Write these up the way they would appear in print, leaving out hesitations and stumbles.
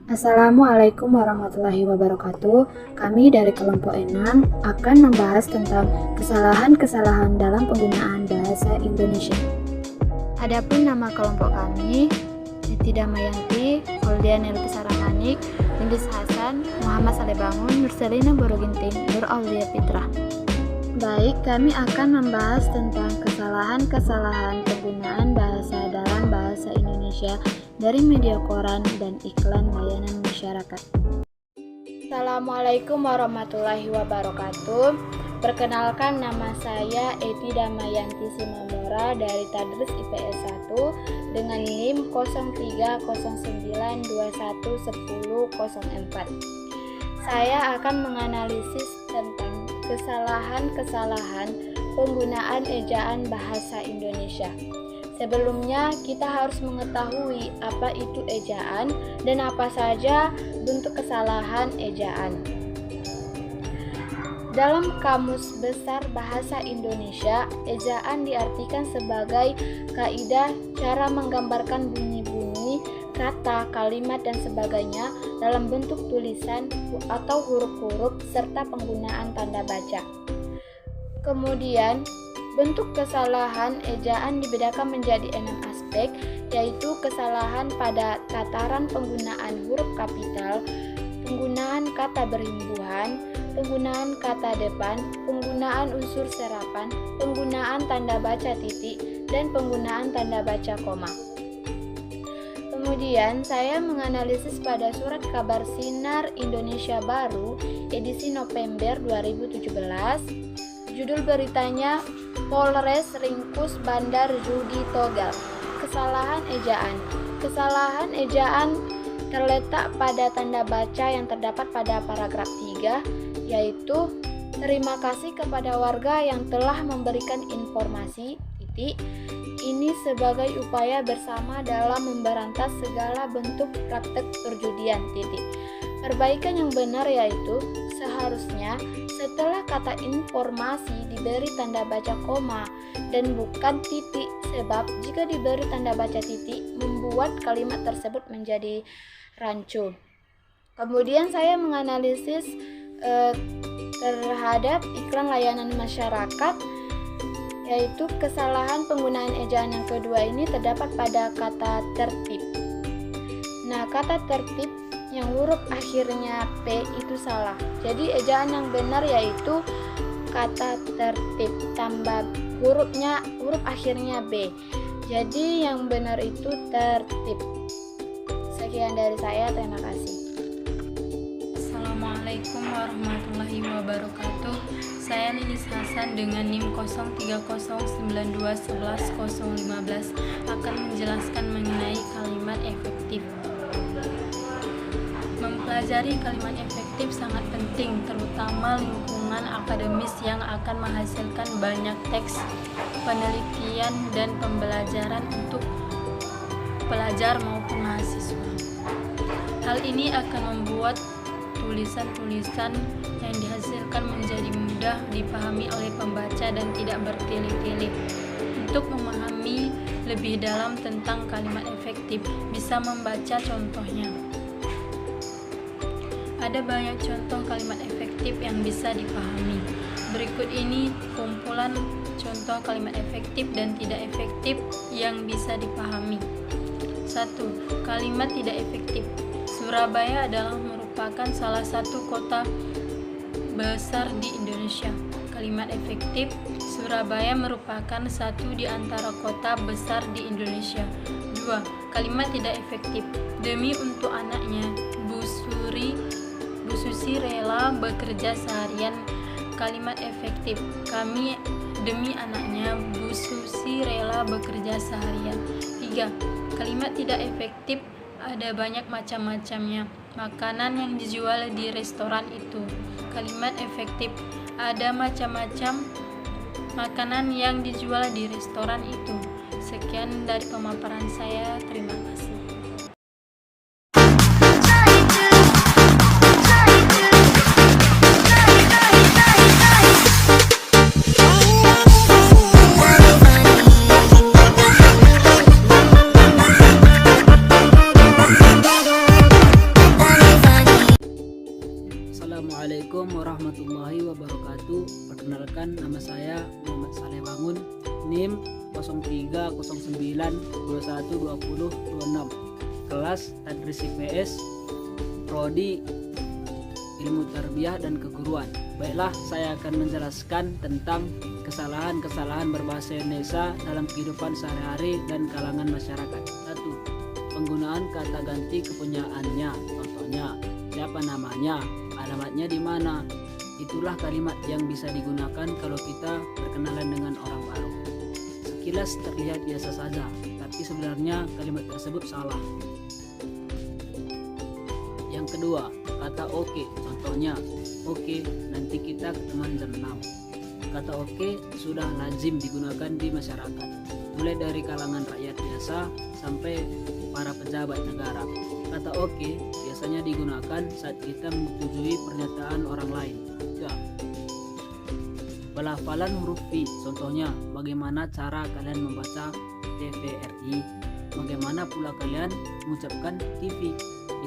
Assalamualaikum warahmatullahi wabarakatuh. Kami dari kelompok 6 akan membahas tentang kesalahan-kesalahan dalam penggunaan bahasa Indonesia. Adapun nama kelompok kami, Siti Damayanti, Holdian Elvisa Rahmanik, Lindis Hasan, Muhammad Saleh Bangun, Nurselina Boroginting, Nur Aulia Fitrah. Baik, kami akan membahas tentang kesalahan-kesalahan penggunaan bahasa dalam bahasa Indonesia dari media koran dan iklan layanan masyarakat. Assalamualaikum warahmatullahi wabarakatuh. Perkenalkan, nama saya Eti Damayanti Simamora dari Tadris IPS 1 dengan NIM 0309211004. Saya akan menganalisis tentang kesalahan-kesalahan penggunaan ejaan bahasa Indonesia. Sebelumnya, kita harus mengetahui apa itu ejaan dan apa saja bentuk kesalahan ejaan. Dalam Kamus Besar Bahasa Indonesia, ejaan diartikan sebagai kaidah cara menggambarkan bunyi-bunyi, kata, kalimat, dan sebagainya dalam bentuk tulisan atau huruf-huruf serta penggunaan tanda baca. Kemudian, bentuk kesalahan ejaan dibedakan menjadi 6 aspek, yaitu kesalahan pada tataran penggunaan huruf kapital, penggunaan kata berimbuhan, penggunaan kata depan, penggunaan unsur serapan, penggunaan tanda baca titik, dan penggunaan tanda baca koma. Kemudian saya menganalisis pada surat kabar Sinar Indonesia Baru edisi November 2017. Judul beritanya Polres Ringkus Bandar Judi Togal. Kesalahan ejaan. Kesalahan ejaan terletak pada tanda baca yang terdapat pada paragraf 3, yaitu terima kasih kepada warga yang telah memberikan informasi titik. Ini sebagai upaya bersama dalam memberantas segala bentuk praktek perjudian titik. Perbaikan yang benar yaitu seharusnya setelah kata informasi diberi tanda baca koma dan bukan titik, sebab jika diberi tanda baca titik membuat kalimat tersebut menjadi rancu. Kemudian saya menganalisis terhadap iklan layanan masyarakat, yaitu kesalahan penggunaan ejaan yang kedua ini terdapat pada kata tertib. Nah, kata tertib yang huruf akhirnya P itu salah. Jadi ejaan yang benar yaitu kata tertib tambah huruf akhirnya B. Jadi yang benar itu tertib. Sekian dari saya, terima kasih. Assalamualaikum warahmatullahi wabarakatuh. Saya Lindis Hasan dengan NIM 0309211015 akan menjelaskan mengenai kalimat efektif. Mempelajari kalimat efektif sangat penting, terutama lingkungan akademis yang akan menghasilkan banyak teks, penelitian, dan pembelajaran untuk pelajar maupun mahasiswa. Hal ini akan membuat tulisan-tulisan yang dihasilkan menjadi mudah dipahami oleh pembaca dan tidak bertele-tele. Untuk memahami lebih dalam tentang kalimat efektif, bisa membaca contohnya. Ada banyak contoh kalimat efektif yang bisa dipahami. Berikut ini kumpulan contoh kalimat efektif dan tidak efektif yang bisa dipahami. 1. Kalimat tidak efektif. Surabaya adalah merupakan salah satu kota besar di Indonesia. Kalimat efektif. Surabaya merupakan satu di antara kota besar di Indonesia. 2. Kalimat tidak efektif. Demi untuk anaknya, Bu Susi rela bekerja seharian. Kalimat efektif. Kami demi anaknya, Bu Susi rela bekerja seharian. 3. Kalimat tidak efektif. Ada banyak macam-macamnya makanan yang dijual di restoran itu. Kalimat efektif. Ada macam-macam makanan yang dijual di restoran itu. Sekian dari pemaparan saya. Terima kasih. 03 09 21 20 26. Kelas Tadris IPS Prodi Ilmu Tarbiyah dan Keguruan. Baiklah, saya akan menjelaskan tentang kesalahan-kesalahan berbahasa Indonesia dalam kehidupan sehari-hari dan kalangan masyarakat. 1. Penggunaan kata ganti kepunyaannya. Contohnya, siapa namanya, alamatnya di mana. Itulah kalimat yang bisa digunakan kalau kita berkenalan dengan orang baru. Sekilas terlihat biasa saja, tapi sebenarnya kalimat tersebut salah. Yang kedua, kata oke. Contohnya, oke, nanti kita ketemuan jam 6. Kata oke sudah lazim digunakan di masyarakat, mulai dari kalangan rakyat biasa sampai para pejabat negara. Kata oke biasanya digunakan saat kita menyetujui pernyataan orang lain. 3. Pelafalan huruf V. Contohnya, bagaimana cara kalian membaca TVRI? Bagaimana pula kalian mengucapkan TV?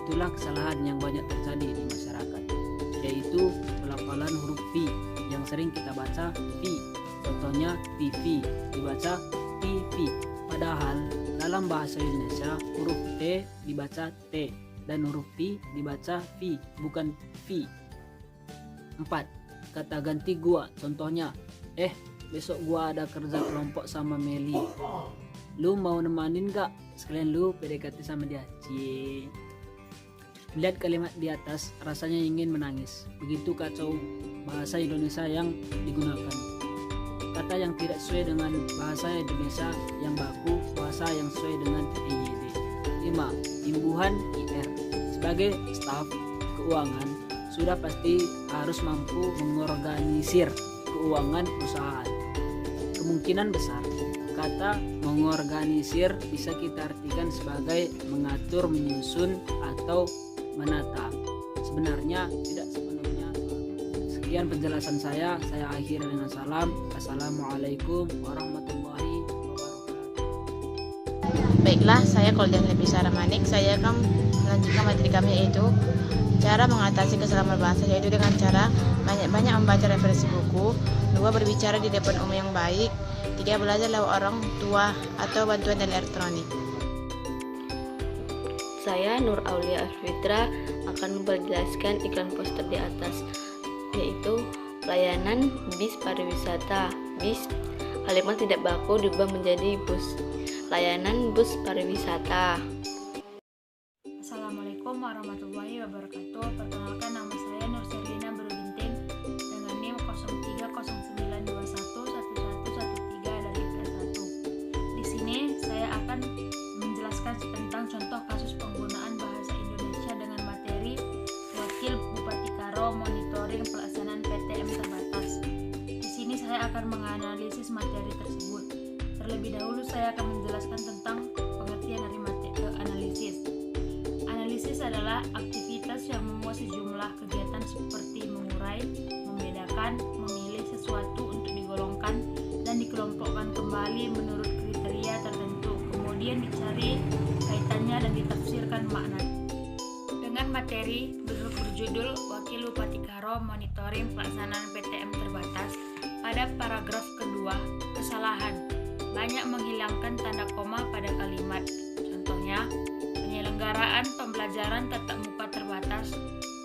Itulah kesalahan yang banyak terjadi di masyarakat, yaitu pelafalan huruf V yang sering kita baca V. Contohnya, TV dibaca TV. Padahal dalam bahasa Indonesia huruf T dibaca T dan huruf V dibaca V, bukan V. 4. Kata ganti gua. Contohnya, besok gua ada kerja kelompok sama Meli, lu mau nemanin gak? Sekalian lu PDKT sama dia. Cie. Melihat kalimat di atas rasanya ingin menangis. Begitu kacau bahasa Indonesia yang digunakan. Kata yang tidak sesuai dengan bahasa Indonesia yang baku, bahasa yang sesuai dengan EYD. 5. Imbuhan IR. Sebagai staf keuangan, sudah pasti harus mampu mengorganisir keuangan perusahaan. Kemungkinan besar kata mengorganisir bisa kita artikan sebagai mengatur, menyusun, atau menata. Sebenarnya tidak sepenuhnya. Sekian penjelasan saya akhiri dengan salam. Assalamualaikum warahmatullahi wabarakatuh. Baiklah, saya Koldian Lebisa Ramanik. Saya akan melanjutkan materi kami, yaitu cara mengatasi kesalahan berbahasa, yaitu dengan cara banyak-banyak membaca referensi buku. 2. Berbicara di depan umum yang baik. 3. Belajar lewat orang tua atau bantuan dari elektronik. Saya Nur Aulia Arfitra akan memperjelaskan iklan poster di atas, yaitu layanan bis pariwisata. Bis kalimat tidak baku diubah menjadi bus. Layanan bus pariwisata. Assalamualaikum warahmatullahi wabarakatuh. Perkenalkan, nama saya Nur Serlina Berubinting dengan NIM 0309211113 dari IPS 1. Di sini saya akan menjelaskan tentang contoh kasus penggunaan bahasa Indonesia dengan materi Wakil Bupati Karo Monitoring Pelaksanaan PTM Terbatas. Di sini saya akan menganalisis materi tersebut. Terlebih dahulu saya akan menjelaskan tentang pengertian dari materi analisis. Analisis adalah aktivitas yang memuat sejumlah kegiatan seperti mengurai, membedakan, memilih sesuatu untuk digolongkan dan dikelompokkan kembali menurut kriteria tertentu, kemudian dicari kaitannya dan ditafsirkan makna. Dengan materi berjudul Wakil Bupati Karo Monitoring Pelaksanaan PTM Terbatas, pada paragraf kedua, kesalahan banyak menghilangkan tanda koma pada kalimat. Contohnya, penyelenggaraan pembelajaran tatap muka terbatas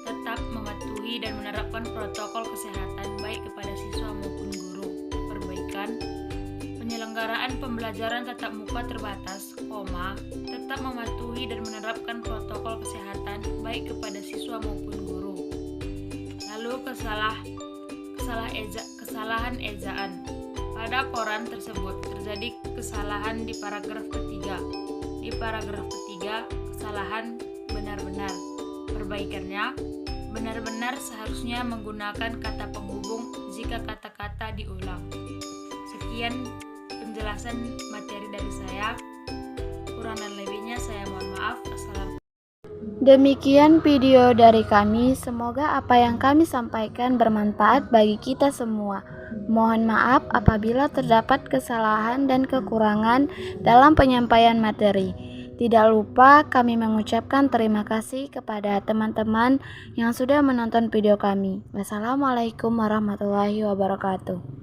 tetap mematuhi dan menerapkan protokol kesehatan baik kepada siswa maupun guru. Perbaikan, penyelenggaraan pembelajaran tatap muka terbatas, tetap mematuhi dan menerapkan protokol kesehatan baik kepada siswa maupun guru. Lalu kesalahan ejaan. Pada koran tersebut terjadi kesalahan di paragraf ketiga. Di paragraf ketiga, kesalahan benar-benar. Perbaikannya, benar-benar seharusnya menggunakan kata penghubung jika kata-kata diulang. Sekian penjelasan materi dari saya. Kurang dan lebihnya saya mohon maaf. Assalamualaikum. Demikian video dari kami. Semoga apa yang kami sampaikan bermanfaat bagi kita semua. Mohon maaf apabila terdapat kesalahan dan kekurangan dalam penyampaian materi. Tidak lupa kami mengucapkan terima kasih kepada teman-teman yang sudah menonton video kami. Wassalamualaikum warahmatullahi wabarakatuh.